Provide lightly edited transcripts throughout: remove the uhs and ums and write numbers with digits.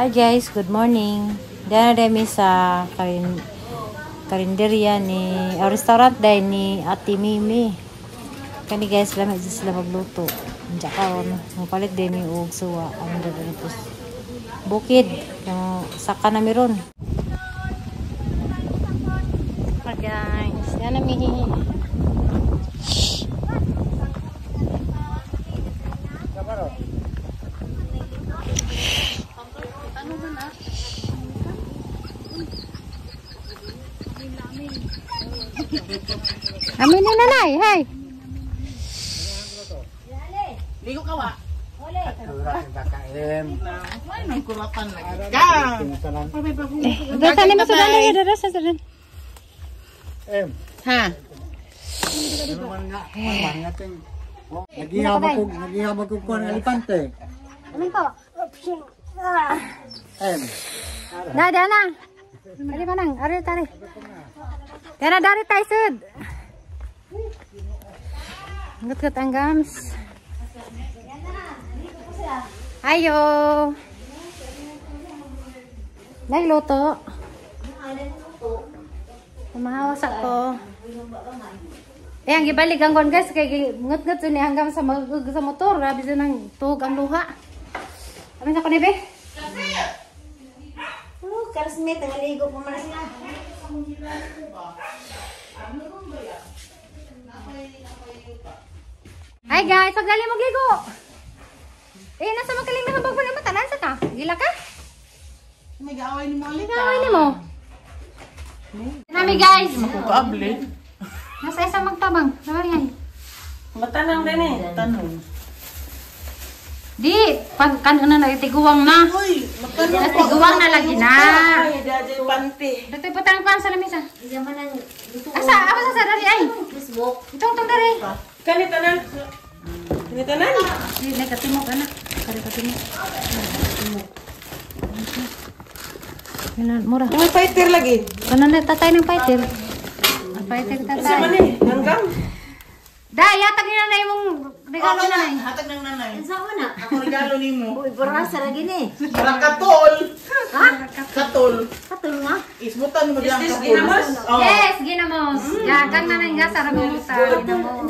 Hi guys, good morning. Diyan na dami sa karinderya ni restaurant dahil ni Ate Mimi. Kani guys, lamig sila magluto. Diyan karon, mapalit din ni og suwa ang dito. Bukid, yung saka na meron. Hi guys, yan na mi. Amin na nanay, hay. Ligo ka wa? Wala. Ay, may kurapan lagi ka. Dasan ni masudan lagi, dasan sadan. Ha? Nagihama ko kuha ng alipante. Amin po. Na. Ari manang, ari tari. Dana dari taisud. Ngut ang gams. Ayo. Nagluto. Kumahawas ako. Ang gibalik ang kon guys kay ngut ni hanggang sa motor, grabe sa nang tug ang luha. Amin sa ko ni be? Karsmith, naligo pa man sila. Hi guys, pagdali mo gigo. Nasa magaling na habang na matanan sa ka? Gila ka? May gaaway ni mo ulit. Gawin ni mo. Nami guys. Makukable. Nasa isang magtabang. Nawari yan. Matanang din eh. Tanong. Di, pag kanina na itiguwang na. Uy, matanong. Itiguwang na lagi na. Ay, dadya panty. Dato'y putang pan sa lamisa. Yaman ang Asa sa dari ay. Facebook. Itong dari. Kanita na. Kanita na. Di, nagkatimok anak. Kari katimok. Yan murah. May fighter lagi. Kanan na tatay ng fighter. Ang fighter Kasi man tatay. eh. Hanggang. Dahil yatag nila na yung regalo Okay na na. eh. Hatag ng nanay. Sa una. Ako regalo ni mo. Uy, barasa lagi ni. Para katol. Ha? Katol. Katul nga. Ismutan mo diyan katol. Oh. Yes, ginamos. Yakang na nang gasa ramuta. Ginamos.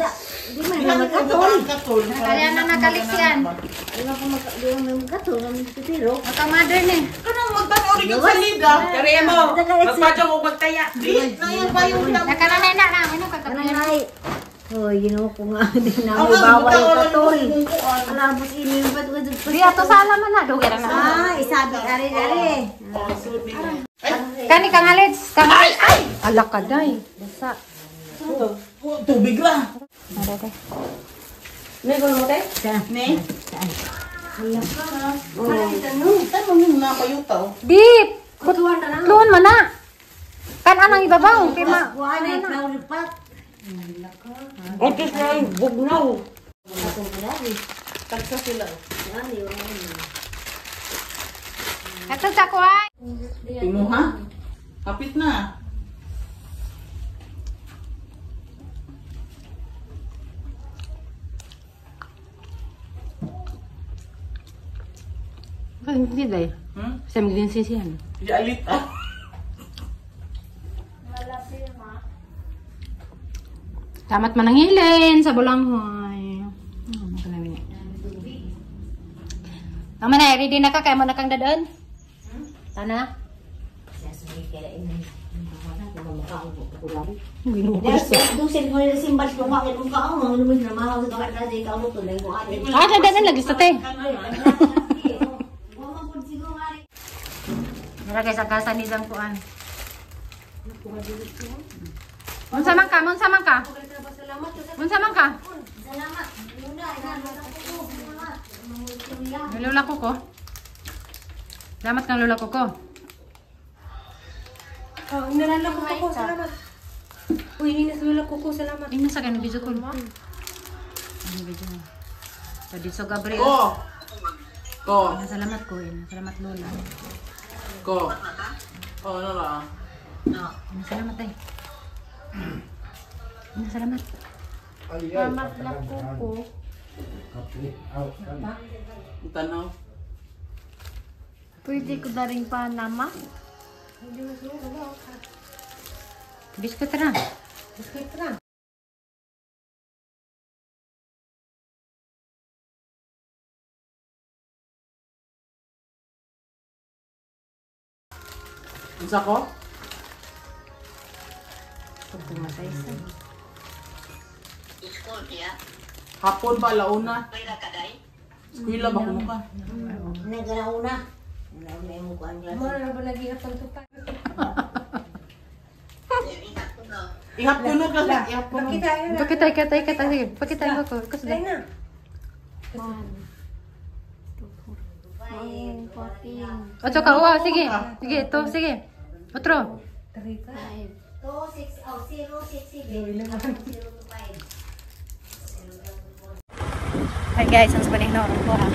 Di man Ilan na mo katul. katol? Kaya na nakaliksian. Di man ko katul ng titiro. Maka mother ni. Kanang magtanaw rin sa lida. Kari mo. Magpadyo mo magtaya. Di. Nangyan pa yung Nakaranay na na. Ano ka Kanang kapag ay. Hoy, ginawa ko nga din na bawal yung katul. Alabos ini yung ba't Di ato sa alaman na. Dugay na na. Ah, isabi ari-ari. Kani kang halits. Ay! Ay! Alak ka day. Basa. tubig lang. Ada deh. May gulo mo tayo? Ne? Tanong yung napayutaw. Di! Putluan mana? Kan anang ibabaw. Kima. Kuha na ikaw lipat. Otis na yung bugnaw. Atong kadari. Tagsa sila. Yan, yun. Ito sa kuhay. Timo ha? Kapit na. Hindi dahil. Sa magiging sisihan. Di alit ah. Tamat manangilin sa Bulanghoy. Tama na, ready na ka? Kaya mo na kang dadaan? Tana? Dusin mo yung simbal ko ka kung ka ang lumis na mahal sa kakat na ikaw mo tulay ko ani. Dadaan lagi sa te. Mira guys, agasan ni Kuan. Munsa man ka? Munsa man ka? Munsa man ka? Salamat. Lula ko. Salamat kang lula ko. Oh, inalala ko, salamat. Uy, ini na lula ko, salamat. Ini sa kanang video ko. Ano video mo? Tadi so Gabriel. Ko. Salamat ko. Salamat lula. Ko. Oh, ano lang. Salamat eh. Salamat. Salamat na ko. Tanaw. Pwede ko na rin pa nama. Biskut na. Biskit na. Isa ko? Pagkamatay sa. Hapon pa, launa. Eskwela ba kuno ka? Nagalauna. May mukuan dyan. Mura na ba nag-ihapang tupa? Ihap puno ka lang. Ihap puno. Pakita yun na. Pakita. Sige, pakita mo ko. Try na. Otro ka, wow, sige. Sige, ito, sige. Otro. 3 ka. 065. Hi guys, ang sabaling na ako ha.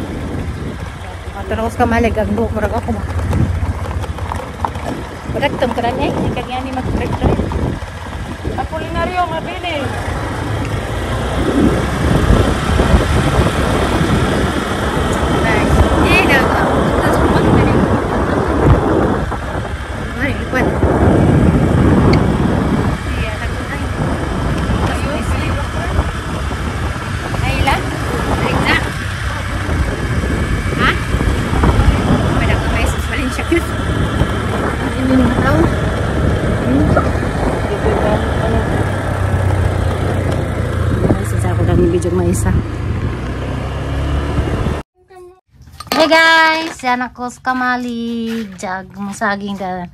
Matulog ka malig, ang buhok marag ako ma. Berektum ka rin eh, kanya ni mag-berektum. Apolinaryo, mabili. Nice. Yay na ako. Tapos kumak na rin. Ay, lipat. Iya, nagpunay. Ay, ilan? Balik na. Ha? Pada ka may sasalin siya. Ini nih tahu. Sisa ko lang ni video maisa. Hey guys, yan ako sa kamali. Jag masaging da.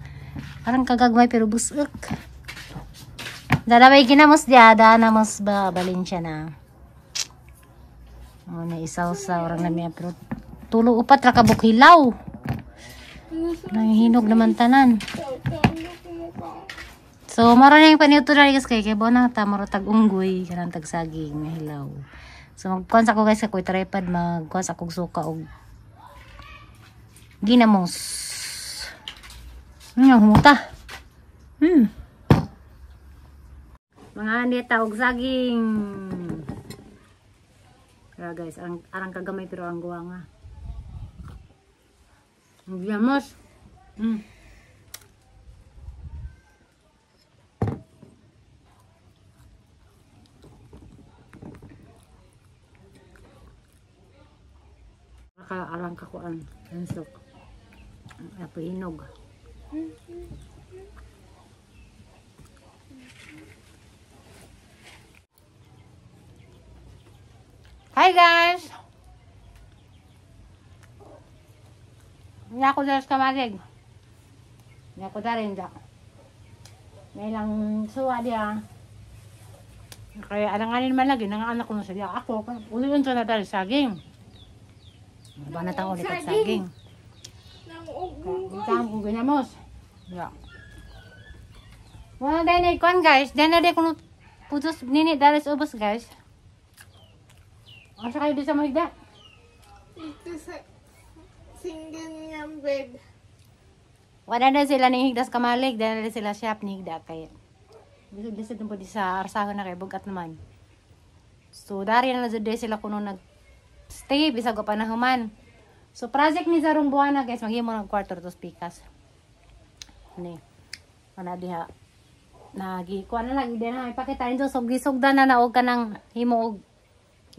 Parang kagagmay pero busuk. Dalaway ginamos dia, namos ba balin siya na. Oh, na isaw-saw orang na miya pero tulo upat ra ka bukhilaw. Nanghinog naman tanan. So, mara na yung paniuto na guys kay bo na ta maro tag unggoy kanang tag saging na hilaw. So, magkuhan ko guys ako tripod magkuhan sa kog suka og ginamos. Humuta. Mga neta og saging. Kaya guys, arang kagamay pero ang guwa nga. Ginamos. Alang kakuan ansok apa hinog. Hi guys, ako dahil sa kamalig ako dahil may lang suwa dia kaya alanganin man lagi nang anak ko na siya ako ulitin sa na dahil saging. Ba na tao ulit at saging. Tang kung ginamos. Ya. Wala dahil na ikon guys. Dahil na dahil kung putos nini dahil sa ubos guys. Asa kayo di sa mahigda? Ito sa single niyang bed. Wala na sila ni higdas kamalig. Dahil na sila shop ni higda kaya. Bisod-bisod po di sa arsahon na kayo. Bugat naman. So dari na dahil sila kuno stay bisa ko panahuman. So project ni sarong buwan na guys, maghimo ng kwarto to pikas. Ni. Ana diha. Nagi kuan na lang ide na ipakita nito so gisugdan na naog kanang himo og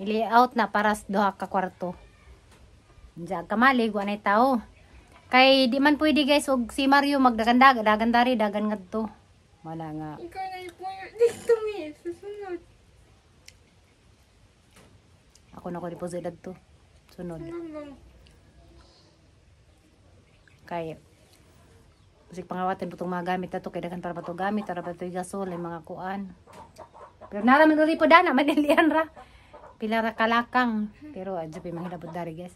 i-layout na para sa duha ka kwarto. Diya kamalig wa nay tao. Kay di man pwede guys og si Mario magdagandag dagandari dagan ngadto. Wala nga. Ikaw na ipuyo dito mi. Susunod. Ako na ko deposit to. Sunod. Kaya kasi pangawatan po itong mga gamit na ito. Kaya dagan para ba ito gamit. Para ba ito gasol. Yung mga kuan. Pero naraman ulit po dana. Madilian ra. Pila ra kalakang. Pero adyo pa yung mga hinabot dari guys.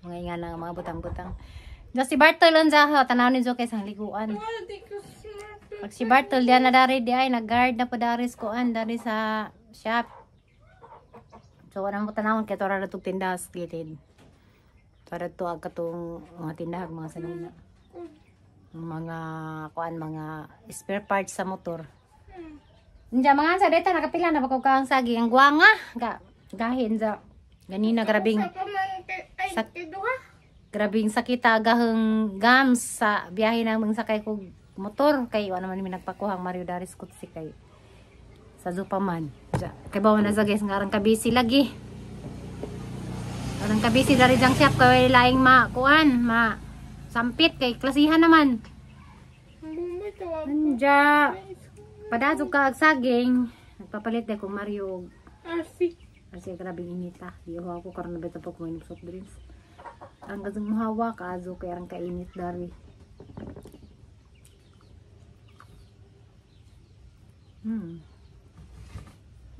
Mga inga ng mga butang-butang. Diyo si Bartol on sa tanaw ni Joke sa likuan. Pag si Bartol diyan na dari di ay nag-guard na po dari sa kuan. Dari sa shop. So, anong mo tanawon kaya tora na itong tindahan sa gilid. Para ito katong mga tindahan, mga sanina. Mga, kuan, mga spare parts sa motor. Hindi, mga sa deta, nakapila na bako kang sagi. Ang guwanga, gahin sa, ganina, grabing. Ay, kiduha. Grabing sakita agaheng gams sa biyahe namang sakay ko motor. Kay wala naman may nagpakuhang Mario Daris Kutsi kay sa Zupaman. Kay bawa na sa guys nga arang kabisi lagi. Arang kabisi dari jang shop kay laing ma sampit kay klasihan naman. Anja. Padazog ka ag saging. Nagpapalit na kong Mario. Arsi grabing inita. Di ako karon na beta po kumain ng soft drinks. Ang gazong muhawa kaazo kay arang kainit dari.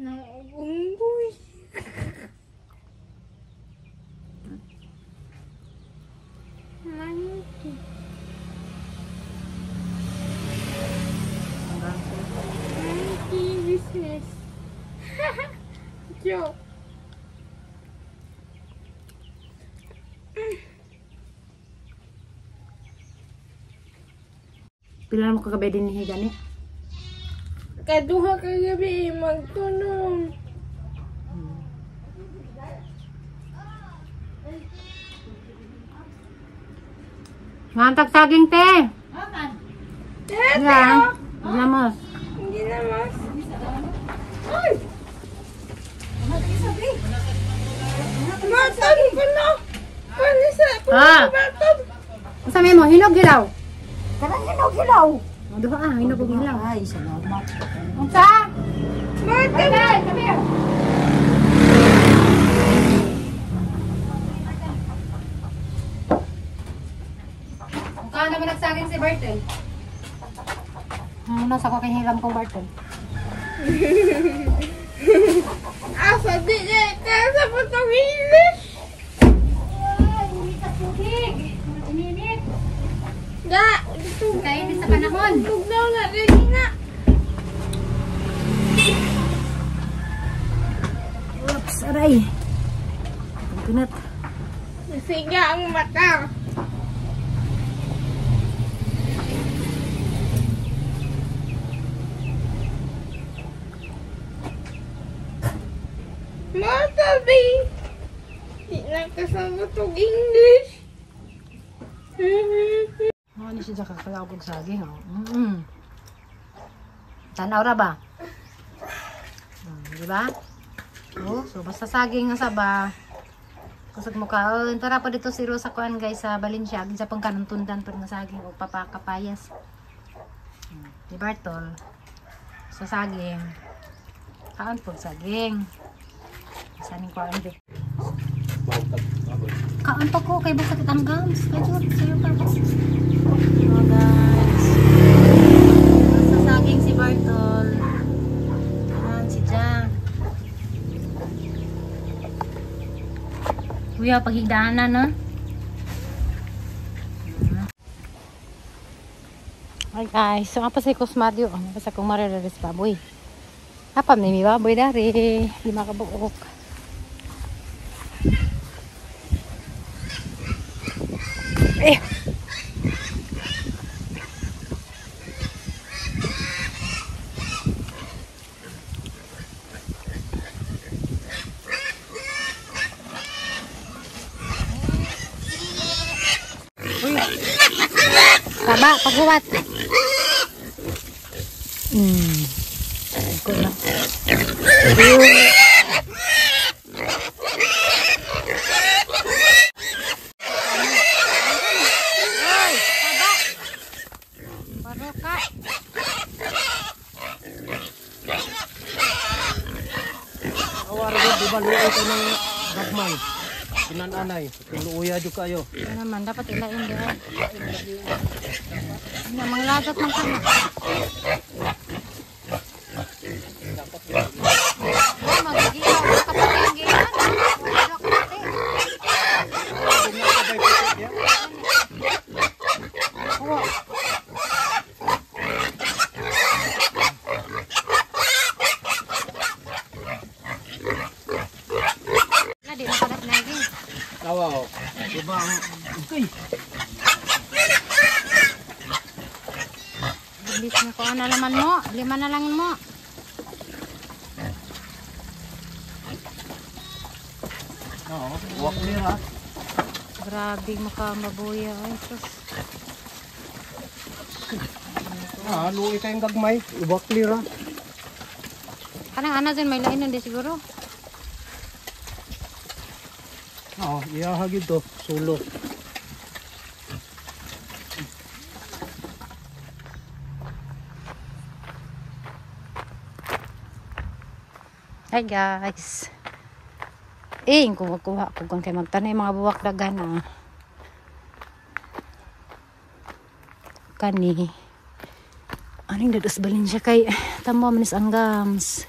Naubunggoy. Monkey. Monkey business. Joke. Pila mo kagabi din ni gani? Kaduha ka gabi magtunom. Ngantag saging te. Ya. Lamos. Hindi na mas. Matag ko na. Panisa ko Ah. matag. Asa mo hinog gilaw? Karang hinog-hilaw. O duha hinog og gilaw. Ay, salamat. Unsa? Matag. Mukha naman nagsaging si Bartel. Nasa ko kinilam kong Bartel. Asa di niya kaya sa putong English. Init. Da. Dito. Kainit sa panahon. Tugnaw na rin na. Oops, aray. Kunat. Nasiga ang mata. Matabi. Di nagkasama tong English. Ano siya kakalaw kong saging, oh. Tanaw ra ba? Di ba? Oh, so basta saging nga sa ba. Kusog mo ka. Oh, tara pa dito si Rosa kuan guys sa Valencia. Agin sa pangkanuntundan pa nga saging o papakapayas. Di Bartol. Sa saging. Kaon po saging. Saning kuan di. Kaon pa ko kay basta kitang gums. Kaya sa'yo pa. Oh guys. Sa saging si Bartol. Ayan si Jang. Kuya, paghigdaanan na. Hi guys, so apa sa Cosmario? Ano pa sa kong marilaris baboy? Apam na yung baboy dari. Lima kabuok. Eh! Uy! Taba, paghuwat! Ko na. Baluoy ko ng gagmay. Kinananay. Tinuuya dyo kayo. Ano naman, dapat ilain din. Mga lagat ng kanya. Magigilaw. Kapag yung gilan. Wow. Diba ang... Okay. Bilis na ko na laman mo. 5 na lang mo. Oo. Walk nila. Grabe makamabuya. Ay, sus. Ano ikay yung gagmay? Ubak lira. Kanang ana dyan may lainan di siguro. Iyahagid to. Sulo. Hi guys. Kuha ko kung kayo magtanay mga buwak dagan ah. Kani. Aning dados balin siya kay tamo manis ang gams.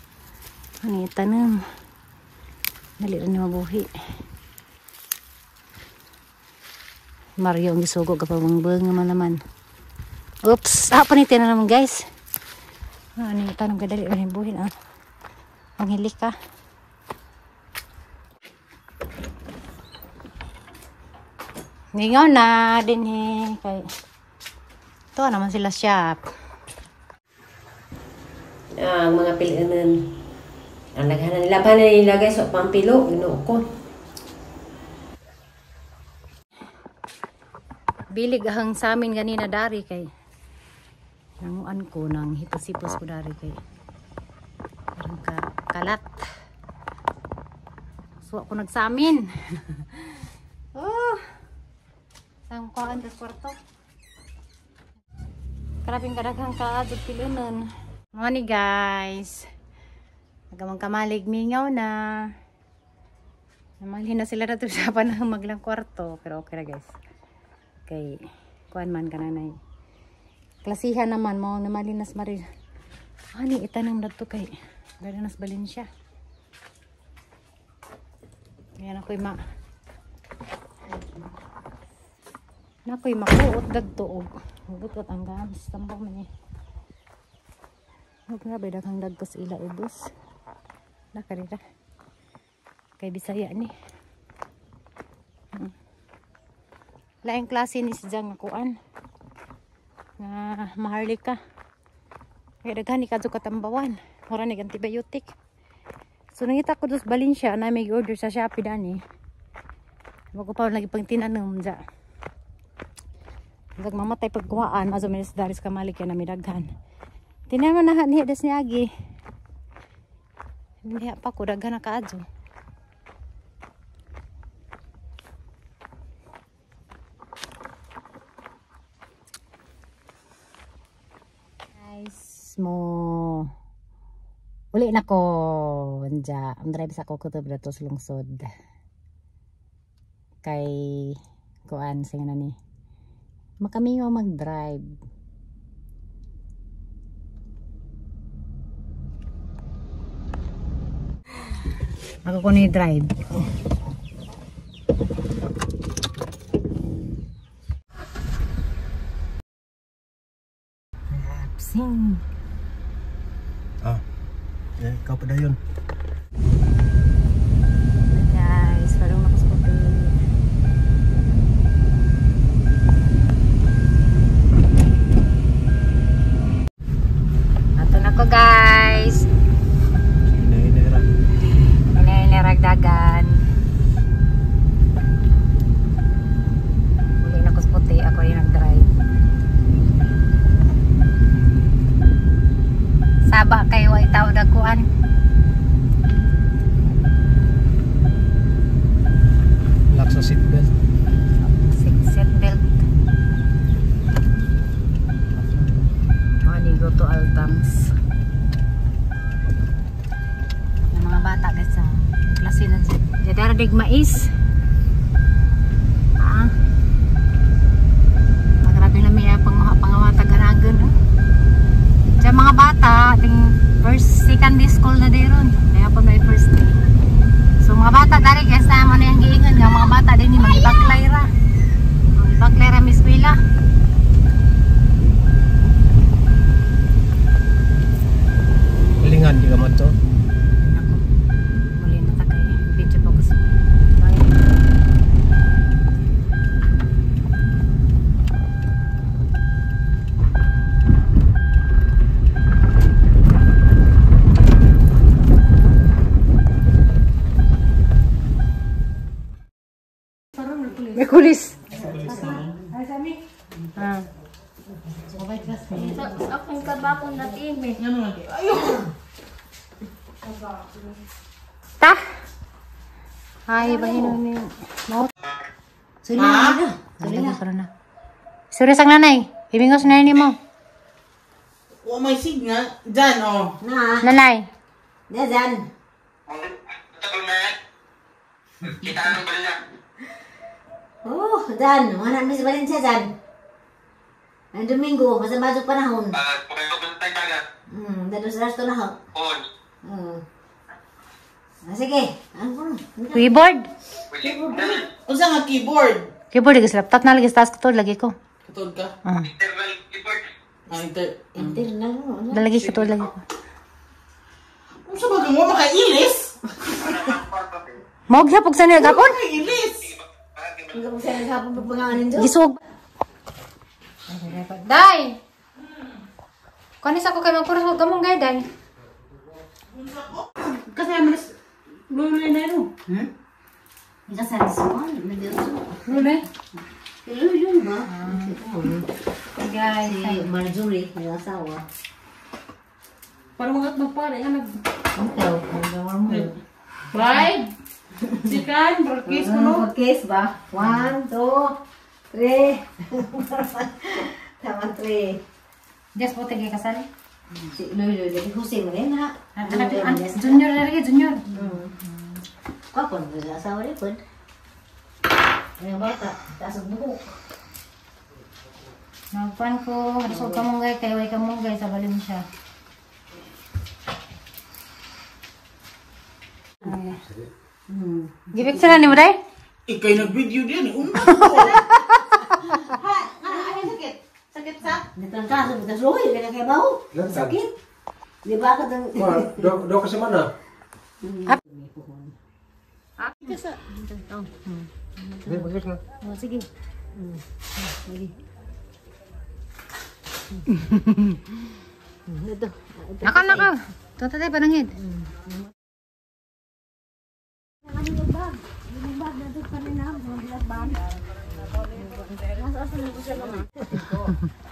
Ani tanam. Dali rin mabuhi. Mario ang gisugo kapag bang naman. Oops, panitin na naman guys. Ani tanong kadali rin buhin ah. Manghilik ka. Ningaw na din kay ito naman sila shop. Ang mga pilianan. Ang naghanan nila pa na nilagay sa pampilo. Ginoo ko. Bilig ahang sa amin ganina dari kay nanguan ko nang hiposipos ko dari kay parang kalat. So ako nagsamin. Oh. Sang kuan sa kwarto. Karabing kadaghang kaadto pilunon. Mga ni guys. Nagamang kamalig mingaw na. Namalhin na sila dito sa panahon maglang kwarto. Pero okay na guys. Kay kuan man ka nanay. Klasihan naman mo na malinas maril. Ani itanam na to kay Gadanas Valencia. Ayan ako'y makuot dagto og butot ang gams tambak man eh. Grabe daghang dagkos ila ubos. Nakarira. Kay Bisaya ni. Laing klase ni si Jang kuan. Nga maharlika. Kaya daghan ni kadto katambawan. Ora ni antibiotic. So nangita ko dos Valencia na may order sa Shopee dani. Bago pa lagi pang tinanom dya. Pag mamatay pagkuhaan, aso minis daris kamalik yan na midaghan. Tinaman na niya das ni Agi. Niya pa ko daghan na kaadso. Guys, uli na ko. Anja, ang drive sa ko kutob dato sa lungsod. Kay kuan sa nga ni. Makamingaw mag-drive. Ako ko ni drive. Lapsing. Ikaw pa na yun. Guys, parang nakaskopi. Ako guys. Iniragdagan. Uli na ko puti. Ako rin nag-drive. Saba kayo ay tao daguan. Lock sa seatbelt. Seatbelt. Go to Altams. Yung mga bata guys sa klase na daradig mais. Magrabe na may pangawatag hanagan. Sa mga bata ting first second school na diron. Kaya pa may first day. So mga bata dari guys na mo na yung giingon nga mga bata din ni magibaklay ra. Magibaklay ra Miss Willa. Galingan di ka man to. Muli na tagay. Video box. Parang nagpuli. Mikulis. Ah. Akong kabakon na timi. Ta. Ay, bahin mo. Mau. Sorry na. Sorry sang nanay. Himingos na ni mo. Oh, may signal. Diyan, oh. Na. Nanay. Dyan. Oh, dyan. Mana Miss Valencia dyan. Ang Domingo, masa masuk panahon. Dado sa resto na ho. Sige. Ano? Keyboard. Unsa nga keyboard? Keyboard lagi sa laptop na lagi sa taas ko lagi ko. Katod ka? Ah. Internal mo. Lagi ko lagi ko. Unsa ba mo makailis? Mo gyapon sa niya gapon? Makailis. Hindi ko siya naghapon papanganin doon. Gisog. Day. Kanis ako kay magpuros mo gamong gay day. Kasi amas luluy na ro. Hindi ka sana suman. Lule. Yun ba? Guys, Si Marjorie, yung asawa. Parang mga magpare nga nag Ikaw, ang mo. Bye. Sikan, barkis ko no. Case ba? 1, 2, 3. Tama 3. just po tigay kasal. Si Lulu, lagi Jose mo rin ha. Junior na lagi, junior. Kapon, yung asawa rin po. Yung bata, taas ang buhok. Magpan ko, harusog kamunggay, kay way kamunggay sa balim siya. Gibig sila ni mo day? Ikay nag-video din. Una. Sakit. Sakit sa? Dito ang kaso, bitas roy, kaya kaya baho. Sakit. Di ba ka dang... Do kasi mana? Bagus na. Oh, sige. Lagi. Ito. Naka. Ito tatay panangid.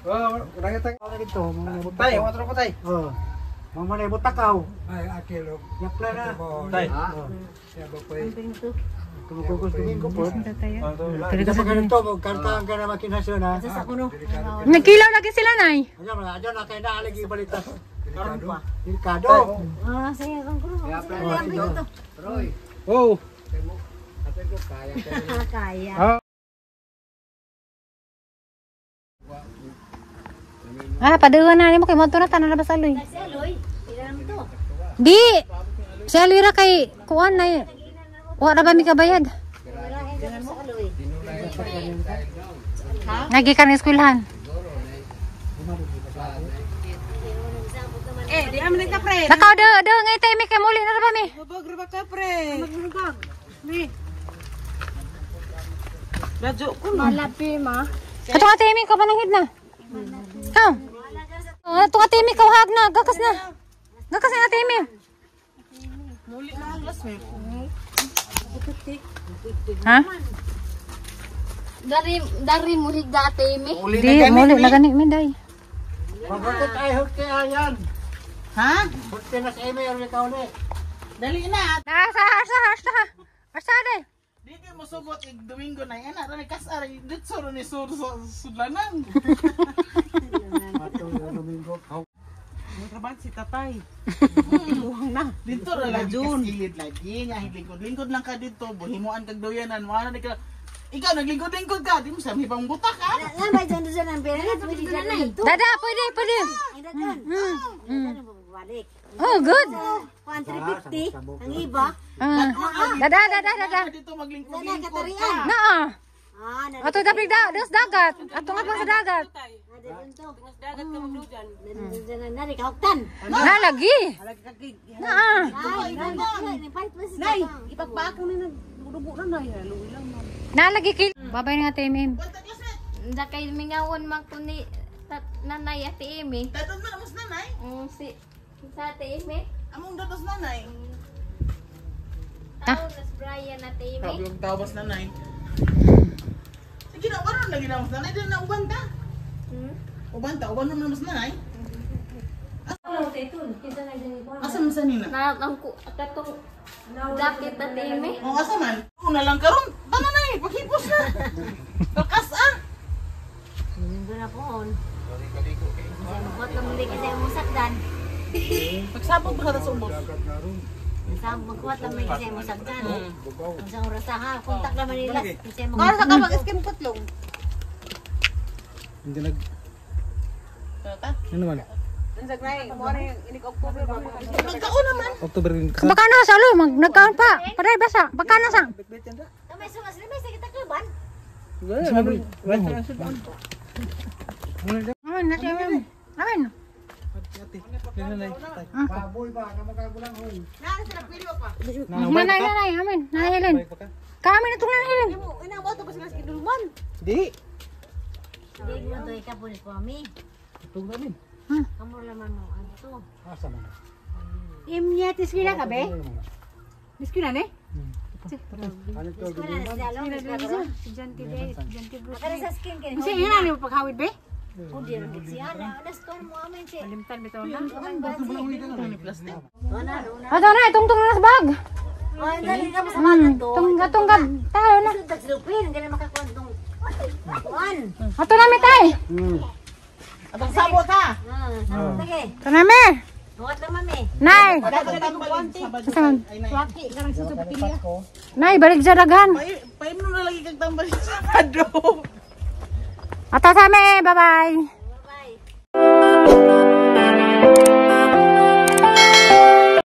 Oh, urang tang dito, mga butay, watro ko tay. Oh. Mga butakaw. Ay, akilo. Yapla na. Tay. Ya ba pay. Kumukukus Domingo po. Talaga Sa ganito, kantahan ka na makinasyon ha. Sa kuno. Nagkilaw lagi sila nay. Ayan na kayo na alagi balita. Delikado. Ah, sige, kang kuno. Oh. Kaya. Padugan na mo kay motor na tanan labas aloy. Si Aloy, ilan mo to? Di. Si Aloy ra kay kuan na. Wa ra ba mi kabayad? Wala, hindi sa Aloy. Nagi kan eskwelahan. Di amin ka pre. Nakaw de ngay tay mi kay muli na ra ba mi? Bag ra ka pre. Maglugag. Ni. Radyo ko na. Malapi ma. Kato nga tay mi ka panangid na. Kaw. Ato nga tay mi ka hag na gakas na. Gakas na tay mi. Muli na class me. Ha? Dari mo higdate mi. Di muli na gani mi day. Pagkakit ay hukti ayan. Ha? Hukti na sa email ni kauli. Dali na. Asa day. Di kay mo subot ig Domingo na yan. Ara ni kasar dit soro ni sur sudlanan. Domingo. May trabaho si tatay. Buhang na. Dito ra lagi kasilid lagi nga lingkod lang ka dito. Buhimuan kag doyanan. Mo na ka. Ikaw naglingkod-lingkod ka. Di mo sa hibang butak ha. Nabay dyan doon ang pera. Pwede dyan na ito. Dada pwede. Ay, dadan. Dadan ang babalik. Oh good. 1,350. Ang iba. Dada. Dito Dada, maglingkod-lingkod Katarian. ka. Naa. Ah, Ato dapig dos dagat. Ato nga pa sa dagat. dadan to. Dagat ka maglugan. Dadan na rin, kahuktan. Na lagi. Naa. Ay, Nay, ipagpaak mo na nagdudubo na na. Haluwi lang mo. Na lagi kil. Babay na nga timim. Da kay mingawon man ko ni nanay ati Emi. Dadon mo na mas nanay. Si sa ati Emi. Among dados nanay. Tao nas Brian ati Emi. Yung tawas nanay. Kina baron lagi na mas nanay din na uban ta. Uban ta, uban mo mas nanay. Asa man sa nina? Na ang katong jacket na timi. O asa man? Una lang karon, tananay, paghipos na. Bakas ah. Doon na po. Kasi magkot lang muli kasi ang musakdan. Pagsabog ba sa ubos? Sa magkot lang muli kasi ang musakdan. Kung sa oras ha, kontak naman nila. Kasi Kaya sa kapag iskim putlong. Hindi nag... Ano man? Nagkaon naman. October rin ka. Baka na sa lo, nagkaon pa. Paray basa, baka na sa. Kamay sumas limay sa kita kluban. Amin, nasi amin. Amin. Baboy ba? Kamakay mo lang hoy. Nanay, amin. Nanay Helen. Kami na itong nanay Helen. Di. Hindi mo doy ka po ni Kwame. Tug namin. Kamu laman mo. Ano to? Asa man? Imnya tiskina ka be? Tiskina ne? Ano to? Gusto na sa dalong. Makara sa skin ka. Kasi ina ni paghawid be? O di rin si Ana. Alas ko mo amin si. Limtan bitaw na. Plastic. Ato na, tungtong na sa bag. Ay, dali ka sa mga to. Tunggatong ka. Tayo na. Sundag silupin. Ganun makakwantong. Kuan. Ato na mi tay. Atong sabot ha. Sige. Taname. Bukat lang mami. Nay. Dapat tambal Sabado. Saan? Ay nay. Nay, balik sa daghan. Paim mo na lagi kag tambal sa Sabado. Ato sa me. Bye-bye. Bye.